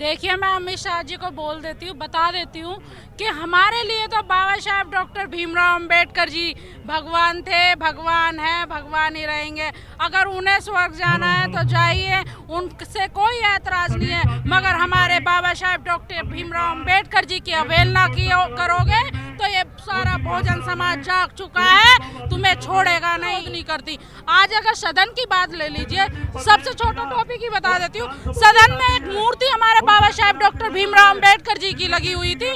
देखिए, मैं अमित शाह जी को बोल देती हूँ, बता देती हूँ कि हमारे लिए तो बाबा साहब डॉक्टर भीमराव अंबेडकर जी भगवान थे, भगवान है, भगवान ही रहेंगे। अगर उन्हें स्वर्ग जाना है तो जाइए, उनसे कोई ऐतराज नहीं है। मगर हमारे बाबा साहब डॉक्टर भीमराव अंबेडकर जी की अवहेलना करोगे तो ये सारा बहुजन समाज जाग चुका है, तुम्हें छोड़ेगा नहीं करती। आज अगर सदन की बात ले लीजिए, सबसे छोटा टॉपिक ही बता देती हूँ। सदन में एक मूर्ति हमारे बाबा साहब डॉक्टर भीमराव अंबेडकर जी की लगी हुई थी।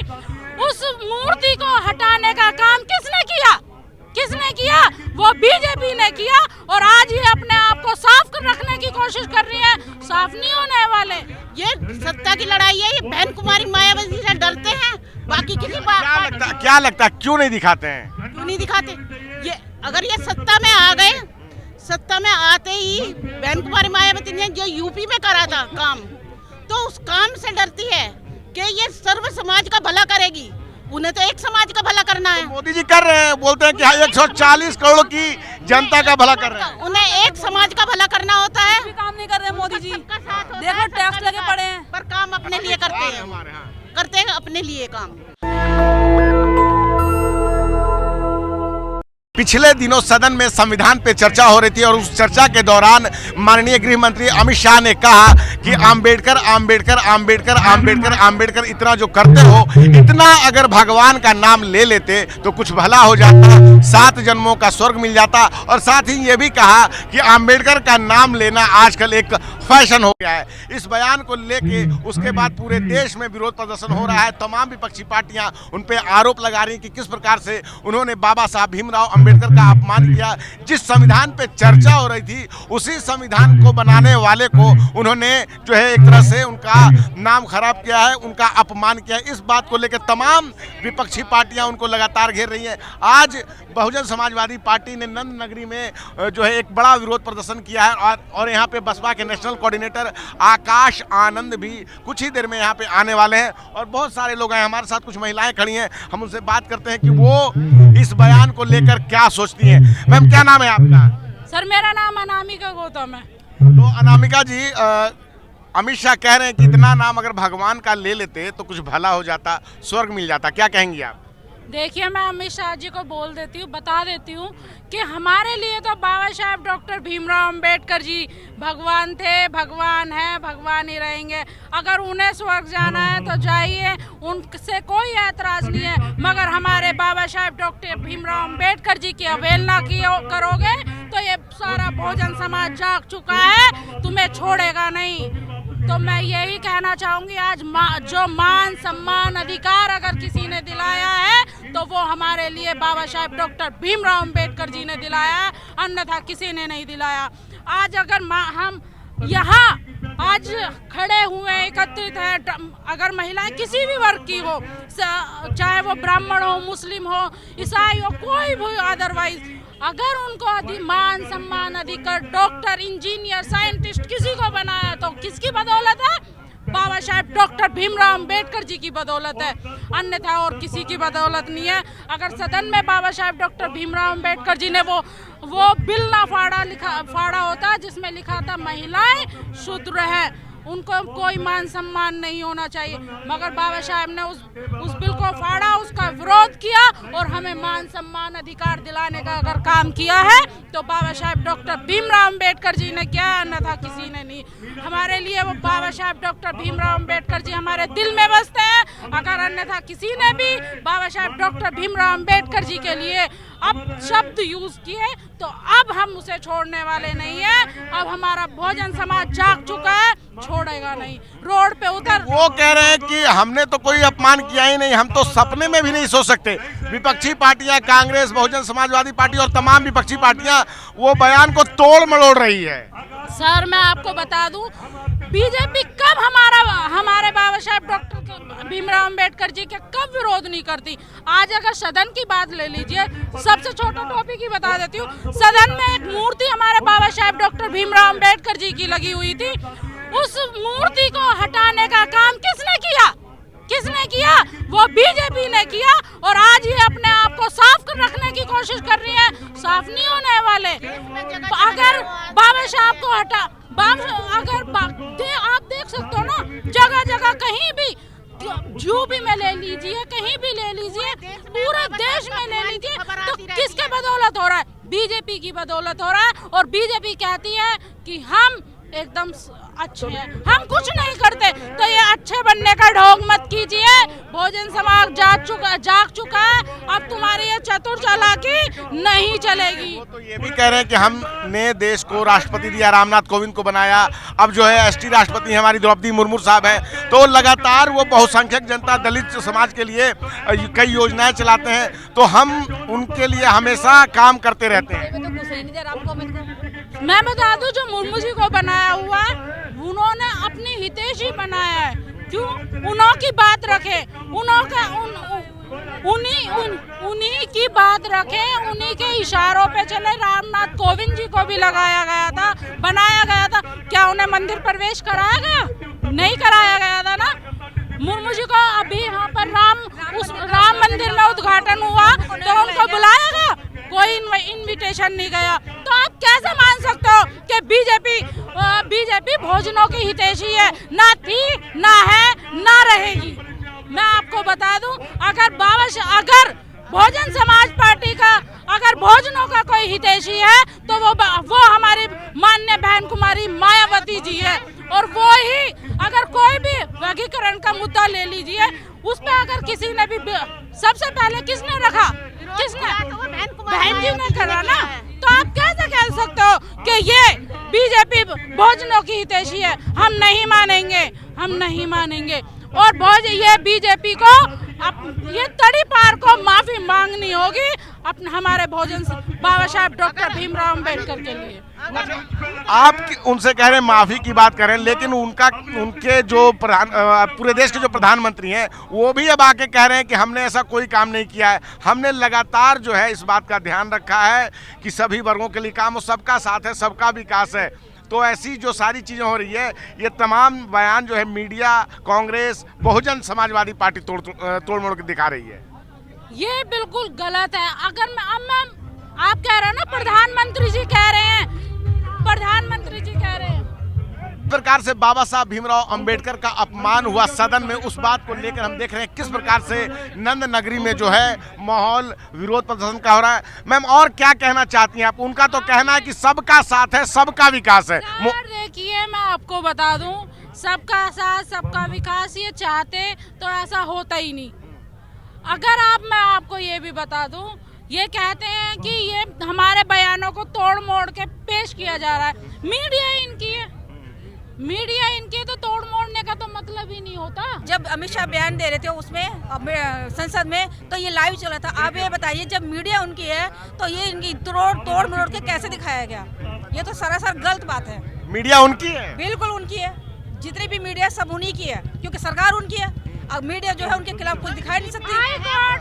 उस मूर्ति को हटाने का काम किसने किया? वो बीजेपी ने किया। और आज ये अपने आप को साफ रखने की कोशिश कर रही है। साफ नहीं होने वाले। ये सत्ता की लड़ाई है। ये बहन कुमारी मायावती से डरते हैं, बाकी किसी बात। क्या लगता क्यों नहीं दिखाते हैं? क्यों नहीं दिखाते? ये अगर ये सत्ता में आ गए, सत्ता में आते ही बहन कुमारी मायावती ने जो यूपी में करा था काम, तो उस काम से डरती है कि ये सर्व समाज का भला करेगी। उन्हें तो एक समाज का भला करना है। तो मोदी जी कर रहे हैं, बोलते हैं कि 140 करोड़ की जनता का भला कर रहे हैं। उन्हें एक समाज का भला करना होता है। भी काम नहीं कर रहे मोदी जी। देखो टैक्स लगे पड़े हैं, पर काम अपने लिए करते हैं अपने लिए काम। पिछले दिनों सदन में संविधान पे चर्चा हो रही थी और उस चर्चा के दौरान माननीय गृह मंत्री अमित शाह ने कहा कि आम्बेडकर आम्बेडकर आम्बेडकर आम्बेडकर आम्बेडकर इतना जो करते हो, इतना अगर भगवान का नाम ले लेते तो कुछ भला हो जाता, 7 जन्मों का स्वर्ग मिल जाता। और साथ ही ये भी कहा कि आम्बेडकर का नाम लेना आजकल एक फैशन हो गया है। इस बयान को लेके उसके बाद पूरे देश में विरोध प्रदर्शन हो रहा है। तमाम विपक्षी पार्टियां उन पर आरोप लगा रही कि किस प्रकार से उन्होंने बाबा साहब भीमराव अंबेडकर का अपमान किया। जिस संविधान पे चर्चा हो रही थी, उसी संविधान को बनाने वाले को उन्होंने जो है एक तरह से उनका नाम खराब किया है, उनका अपमान किया है। इस बात को लेकर तमाम विपक्षी पार्टियां उनको लगातार घेर रही हैं। आज बहुजन समाजवादी पार्टी ने नंद नगरी में जो है एक बड़ा विरोध प्रदर्शन किया है और यहाँ पे बसपा के नेशनल कोऑर्डिनेटर आकाश आनंद भी कुछ ही देर में यहाँ पे आने वाले हैं और बहुत सारे लोग हैं। हमारे साथ कुछ महिलाएं खड़ी हैं, हम उनसे बात करते हैं कि वो इस बयान को लेकर क्या सोचती हैं। मैम, क्या नाम है आपका? सर, मेरा नाम अनामिका गौतम है। तो अनामिका जी, अमित शाह कह रहे हैं कि इतना नाम अगर भगवान का ले लेते तो कुछ भला हो जाता, स्वर्ग मिल जाता, क्या कहेंगी आप? देखिए, मैं अमित शाह जी को बोल देती हूँ, बता देती हूँ कि हमारे लिए तो बाबा साहब डॉक्टर भीमराव अंबेडकर जी भगवान थे, भगवान है, भगवान ही रहेंगे। अगर उन्हें स्वर्ग जाना है तो जाइए, उनसे कोई ऐतराज नहीं है। मगर हमारे बाबा साहब डॉक्टर भीमराव अंबेडकर जी की अवहेलना करोगे तो ये सारा बहुजन समाज जाग चुका है, तुम्हें छोड़ेगा नहीं। तो मैं यही कहना चाहूँगी, आज जो मान सम्मान अधिकार अगर किसी ने दिलाया है तो वो हमारे लिए बाबा साहब डॉक्टर भीमराव अंबेडकर जी ने दिलाया है, अन्यथा किसी ने नहीं दिलाया। आज अगर हम यहाँ आज खड़े हुए एकत्रित हैं, अगर महिलाएं किसी भी वर्ग की हो, चाहे वो ब्राह्मण हो, मुस्लिम हो, ईसाई हो, कोई भी अदरवाइज, अगर उनको मान सम्मान अधिकार डॉक्टर, इंजीनियर, साइंटिस्ट किसी को बनाया तो किसकी बदौलत है? बाबा साहब डॉक्टर भीमराव अंबेडकर जी की बदौलत है, अन्यथा और किसी की बदौलत नहीं है। अगर सदन में बाबा साहब डॉक्टर भीमराव अंबेडकर जी ने वो बिल ना फाड़ा होता जिसमें लिखा था महिलाएं शूद्र हैं, उनको कोई मान सम्मान नहीं होना चाहिए। मगर बाबा साहब ने उस बिल को फाड़ा, उसका विरोध किया और हमें मान सम्मान अधिकार दिलाने का अगर काम किया है तो बाबा साहब डॉक्टर भीमराव अंबेडकर जी ने किया, अन्यथा किसी ने नहीं। हमारे लिए वो बाबा साहब डॉक्टर भीमराव अंबेडकर जी हमारे दिल में बसते हैं। अगर अन्यथा किसी ने भी बाबा साहब डॉक्टर भीमराव अंबेडकर जी के लिए अब शब्द यूज किए तो अब हम उसे छोड़ने वाले नहीं है। अब हमारा बहुजन समाज जाग चुका है, छोड़ेगा नहीं। रोड पे उतर वो कह रहे हैं कि हमने तो कोई अपमान किया ही नहीं, हम तो सपने में भी नहीं सोच सकते। विपक्षी पार्टियां, कांग्रेस, बहुजन समाजवादी पार्टी और तमाम विपक्षी पार्टियां वो बयान को तोड़ मरोड़ रही है। सर, मैं आपको बता दूं, बीजेपी कब हमारे बाबा साहब डॉक्टर भीमराव अंबेडकर जी के कब विरोध नहीं करती। आज अगर सदन की बात ले लीजिए, सबसे छोटा टॉपिक ही बता देती हूँ। सदन में एक मूर्ति हमारे बाबा साहब डॉक्टर भीमराव अंबेडकर जी की लगी हुई थी। उस मूर्ति को हटाने का काम किसने किया? वो बीजेपी ने किया। और आज ये अपने आप को साफ रखने की कोशिश कर रही है, साफ नहीं होने वाले। अगर बाबा साहब को आप देख देख सकते हो ना, जगह जगह कहीं भी, यूपी में ले लीजिए, कहीं भी ले लीजिए, पूरे देश में ले लीजिए, तो किसके बदौलत हो रहा है? बीजेपी की बदौलत हो रहा है। और बीजेपी कहती है कि हम एकदम अच्छे हैं, हम कुछ नहीं करते। तो ये अच्छे बनने का ढोंग मत कीजिए। बहुजन समाज जाग चुका है। अब तुम्हारी ये चतुर चालाकी नहीं चलेगी। वो तो ये भी कह रहे हैं कि हमने देश को राष्ट्रपति दिया, रामनाथ कोविंद को बनाया, अब जो है एसटी राष्ट्रपति हमारी द्रौपदी मुर्मू साहब है, तो लगातार वो बहुसंख्यक जनता दलित समाज के लिए कई योजनाएं चलाते हैं, तो हम उनके लिए हमेशा काम करते रहते हैं। मैं बता दूं, जो मुर्मू जी को बनाया हुआ है, उन्होंने अपनी हितैषी बनाया है। क्यों? उन्हों की बात रखे, उन्हीं की बात रखे, उन्हीं के इशारों पे चले। रामनाथ कोविंद जी को भी लगाया गया था, बनाया गया था, क्या उन्हें मंदिर प्रवेश कराया गया? नहीं कराया गया था ना। मुर्मू जी को अभी यहाँ पर राम मंदिर में उद्घाटन हुआ तो उनको बुलाया गया? कोई इनविटेशन नहीं गया। तो आप कैसे मान सकते हो कि बीजेपी भोजनों की हितैषी है? ना थी, ना है, ना रहेगी। मैं आपको बता दूं, अगर बहुजन समाज पार्टी का अगर भोजनों का कोई हितैषी है तो वो हमारी माननीय बहन कुमारी मायावती जी है। और वो ही, अगर कोई भी वर्गीकरण का मुद्दा ले लीजिए, उस पे अगर किसी ने भी, सबसे पहले किसने रखा? किसने? बहन जी ने करा ना। तो आप कैसे कह सकते हो कि ये बीजेपी भोजनों की हितैषी है? हम नहीं मानेंगे, हम नहीं मानेंगे। और ये बीजेपी को ये तड़ी पार को माफी मांगनी होगी अपने हमारे बाबा साहब डॉक्टर भीमराव अम्बेडकर के लिए। आप उनसे कह रहे हैं माफी की बात करें, लेकिन उनके जो पूरे देश के जो प्रधानमंत्री हैं वो भी अब आके कह रहे हैं कि हमने ऐसा कोई काम नहीं किया है। हमने लगातार जो है इस बात का ध्यान रखा है कि सभी वर्गों के लिए काम हो, सबका साथ है, सबका विकास है। तो ऐसी जो सारी चीज़ें हो रही है, ये तमाम बयान जो है मीडिया, कांग्रेस, बहुजन समाजवादी पार्टी तोड़ मोड़ के दिखा रही है। ये बिल्कुल गलत है। अगर आप कह रहे हो ना, प्रधानमंत्री जी कह रहे हैं, प्रधानमंत्री जी कह रहे हैं, प्रकार से बाबा साहब भीमराव अंबेडकर का अपमान हुआ सदन में, उस बात को लेकर हम देख रहे हैं किस प्रकार से नंद नगरी में जो है माहौल विरोध प्रदर्शन का हो रहा है। मैम, और क्या कहना चाहती हैं आप? उनका तो कहना है कि सबका साथ है, सबका विकास है। देखिए, मैं आपको बता दूं, सबका साथ, सबका विकास ये चाहते तो ऐसा होता ही नहीं। मैं आपको ये भी बता दूं, ये कहते हैं कि ये हमारे बयानों को तोड़ मोड़ के पेश किया जा रहा है। मीडिया इनकी है, मीडिया इनके, तो तोड़ मोड़ने का तो मतलब ही नहीं होता। जब अमित शाह बयान दे रहे थे उसमें संसद में, तो ये लाइव चला था। आप ये बताइए, जब मीडिया उनकी है तो ये इनकी तोड़ मोड़ के कैसे दिखाया गया? ये तो सरासर गलत बात है। मीडिया उनकी है, बिल्कुल उनकी है। जितनी भी मीडिया सब उन्हीं की है, क्योंकि सरकार उनकी है। अब मीडिया जो है उनके खिलाफ कुछ दिखाई नहीं सकती।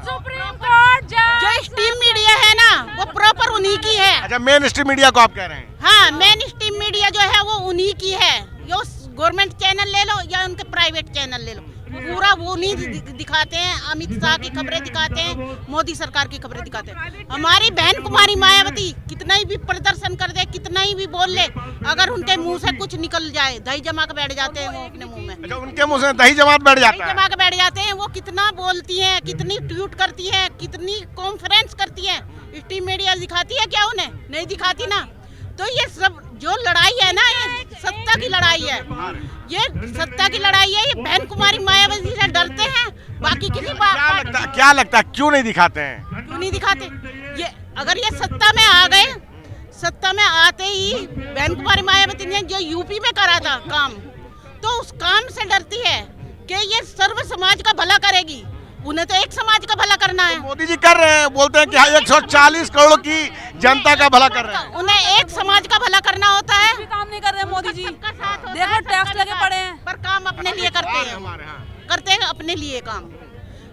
सुप्रीम कोर्ट जो स्ट्रीम मीडिया है ना, वो प्रॉपर उन्हीं की है। अच्छा, मेन स्ट्रीम मीडिया को आप कह रहे हैं? हाँ, मेन स्ट्रीम मीडिया जो है वो उन्हीं की है। जो गवर्नमेंट चैनल ले लो या उनके प्राइवेट चैनल ले लो, पूरा वो नहीं दिखाते हैं। अमित शाह की खबरें दिखाते हैं, मोदी सरकार की खबरें दिखाते हैं। हमारी बहन कुमारी मायावती कितना ही भी प्रदर्शन कर दे, कितना ही भी बोल ले, अगर उनके मुंह से कुछ निकल जाए, दही जमा के बैठ जाते हैं वो अपने मुंह में। अच्छा, उनके मुंह से दही जमा बैठ जाता है? जमा के बैठ जाते हैं। वो कितना बोलती हैं, कितनी ट्वीट करती हैं, कितनी कॉन्फ्रेंस करती हैं। स्ट्रीम मीडिया दिखाती है क्या? उन्हें नहीं दिखाती ना। तो ये सब जो लड़ाई है ना, ये सत्ता की लड़ाई है। ये सत्ता की लड़ाई है। ये बहन कुमारी मायावती से डरते हैं, बाकी किसी बात। क्या लगता है क्यों नहीं दिखाते हैं? क्यों नहीं दिखाते? ये अगर ये सत्ता में आ गए, सत्ता में आते ही बहन कुमारी मायावती ने जो यूपी में करा था काम, तो उस काम से डरती है कि ये सर्व समाज का भला करेगी। उन्हें तो एक समाज का भला करना है। मोदी जी कर रहे हैं, बोलते हैं कि 140 करोड़ की जनता का भला कर रहे हैं। उन्हें एक समाज का भला करना होता है। काम नहीं कर रहे मोदी जी। देखो, टैक्स लगे पड़े हैं, पर काम अपने लिए करते हैं। करते हैं अपने लिए काम,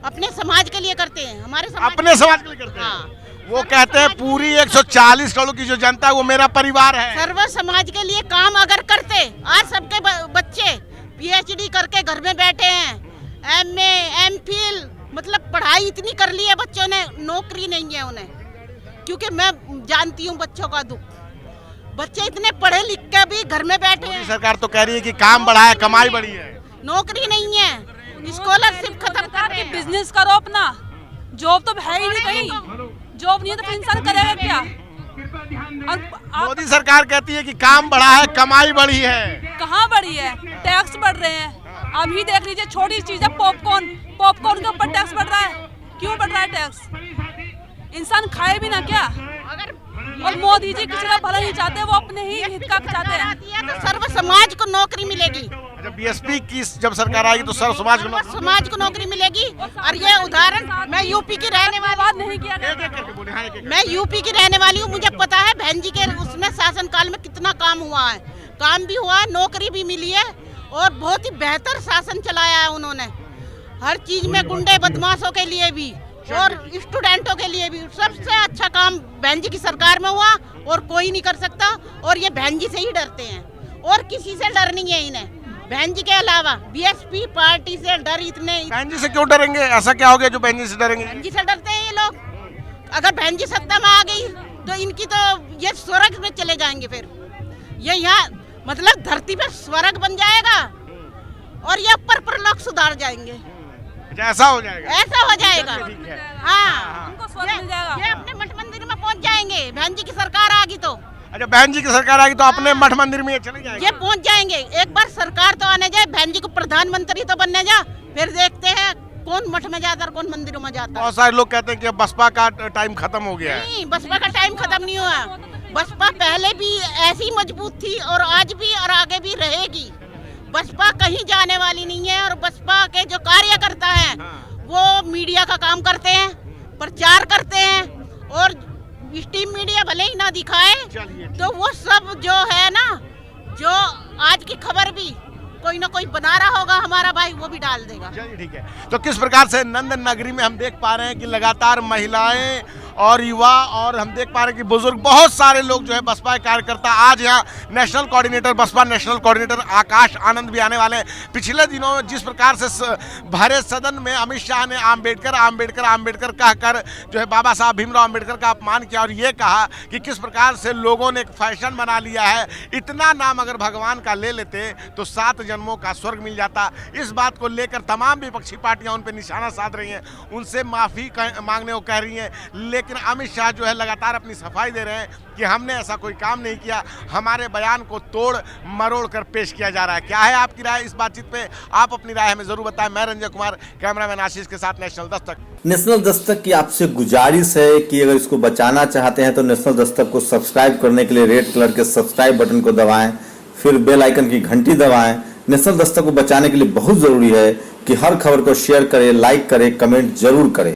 अपने समाज के लिए करते हैं। हमारे अपने समाज के लिए करते हैं। वो कहते हैं पूरी 140 करोड़ की जो जनता है वो मेरा परिवार है। सर्व समाज के लिए काम अगर करते, आज सबके बच्चे PhD करके घर में बैठे हैं, MA MPhil, मतलब पढ़ाई इतनी कर ली है बच्चों ने, नौकरी नहीं है उन्हें। क्योंकि मैं जानती हूँ बच्चों का दुख। बच्चे इतने पढ़े लिख के भी घर में बैठे मोदी हैं, सरकार तो कह रही है कि काम बढ़ा है, कमाई बढ़ी है। नौकरी नहीं है, स्कॉलरशिप खत्म कर रहे हैं। बिजनेस करो अपना, जॉब तो है ही नहीं कहीं, जॉब नहीं है तो फिर इंसान करेगा क्या? और मोदी सरकार कहती है कि काम बढ़ा है, कमाई बढ़ी है। कहाँ बढ़ी है? टैक्स बढ़ रहे हैं। अब ही देख लीजिए, छोटी चीज है पॉपकॉर्न, पॉपकॉर्न के ऊपर टैक्स बढ़ रहा है। क्यों बढ़ रहा है टैक्स? इंसान खाए भी ना क्या? और मोदी जी किसी का भला नहीं चाहते, वो अपने ही हित का चाहते हैं। तो सर्व समाज को नौकरी मिलेगी, जब बीएसपी की जब सरकार आएगी तो सर्व समाज सर्व समाज को नौकरी मिलेगी। और ये उदाहरण, मैं यूपी की रहने वाली, बात नहीं किया गया। मैं यूपी की रहने वाली हूँ, मुझे पता है बहन जी के उसमें शासन काल में कितना काम हुआ है। काम भी हुआ है, नौकरी भी मिली है और बहुत ही बेहतर शासन चलाया है उन्होंने। हर चीज में गुंडे बदमाशों के लिए भी और स्टूडेंटों के लिए भी सबसे अच्छा काम बहन जी की सरकार में हुआ और कोई नहीं कर सकता। और ये बहन जी से ही डरते हैं और किसी से डर नहीं है इन्हें। बहन जी के अलावा बीएसपी पार्टी से डर इतने, बहन जी से क्यों डरेंगे? ऐसा क्या हो गया जो बहन जी से डरेंगे? बहन जी से डरते हैं ये लोग। अगर बहन जी सत्ता में आ गई तो इनकी तो ये स्वर्ग में चले जाएंगे। फिर ये यहाँ मतलब धरती पे स्वर्ग बन जाएगा और ये पर लोग सुधार जाएंगे। अच्छा, ऐसा हो जाएगा? ऐसा हो जाएगा। ठीक है। हाँ, उनको स्वर्ग मिल जाएगा। ये अपने मठ मंदिर में पहुंच जाएंगे। बहन जी की सरकार आ गई तो अच्छा, बहन जी की सरकार आएगी तो अपने मठ मंदिर में ये चले जाएंगे? ये पहुंच जाएंगे। एक बार सरकार तो आने जाए, बहन जी को प्रधानमंत्री तो बनने जा, फिर देखते हैं कौन मठ में जाता है और कौन मंदिरों में जाता है। बहुत सारे लोग कहते हैं कि अब बसपा का टाइम खत्म हो गया है। नहीं, बसपा का टाइम खत्म नहीं हुआ। बसपा पहले भी ऐसी मजबूत थी और आज भी और आगे भी रहेगी। बसपा कहीं जाने वाली नहीं है। और बसपा के जो कार्यकर्ता हैं वो मीडिया का काम करते हैं, प्रचार करते हैं और स्ट्रीम मीडिया भले ही ना दिखाए तो वो सब जो है ना, जो आज की खबर भी कोई ना कोई बना रहा होगा हमारा भाई, वो भी डाल देगा। चलिए ठीक है। तो किस प्रकार से नंदन नगरी में हम देख पा रहे हैं कि लगातार महिलाएं और युवा और हम देख पा रहे हैं कि बुजुर्ग, बहुत सारे लोग जो है बसपा के कार्यकर्ता आज यहाँ national coordinator, Baspa national coordinator Akash Anand भी आने वाले हैं। पिछले दिनों जिस प्रकार से भरे सदन में अमित शाह ने आम्बेडकर आम्बेडकर आम्बेडकर कहकर जो है बाबा साहब भीमराव आम्बेडकर का अपमान किया और ये कहा कि किस प्रकार से लोगों ने एक फैशन बना लिया है, इतना नाम अगर भगवान का ले लेते तो 7 जन्मों का स्वर्ग मिल जाता। इस बात को लेकर तमाम विपक्षी पार्टियां उन पर निशाना साध रही हैं, उनसे माफ़ी मांगने को कह रही हैं। लेकिन अमित शाह जो है लगातार अपनी सफाई दे रहे हैं कि हमने ऐसा कोई काम नहीं किया, हमारे बयान को तोड़ मरोड़ कर पेश किया जा रहा है। क्या है आपकी राय इस बातचीत पे? आप अपनी राय हमें जरूर बताएं। मैं रंजय कुमार, कैमरामैन आशीष के साथ नेशनल दस्तक। नेशनल दस्तक की आपसे गुजारिश है कि अगर इसको बचाना चाहते हैं तो नेशनल दस्तक को सब्सक्राइब करने के लिए रेड कलर के सब्सक्राइब बटन को दबाएं, फिर बेल आइकन की घंटी दबाएं। नेशनल दस्तक को बचाने के लिए बहुत जरूरी है कि हर खबर को शेयर करें, लाइक करें, कमेंट जरूर करें।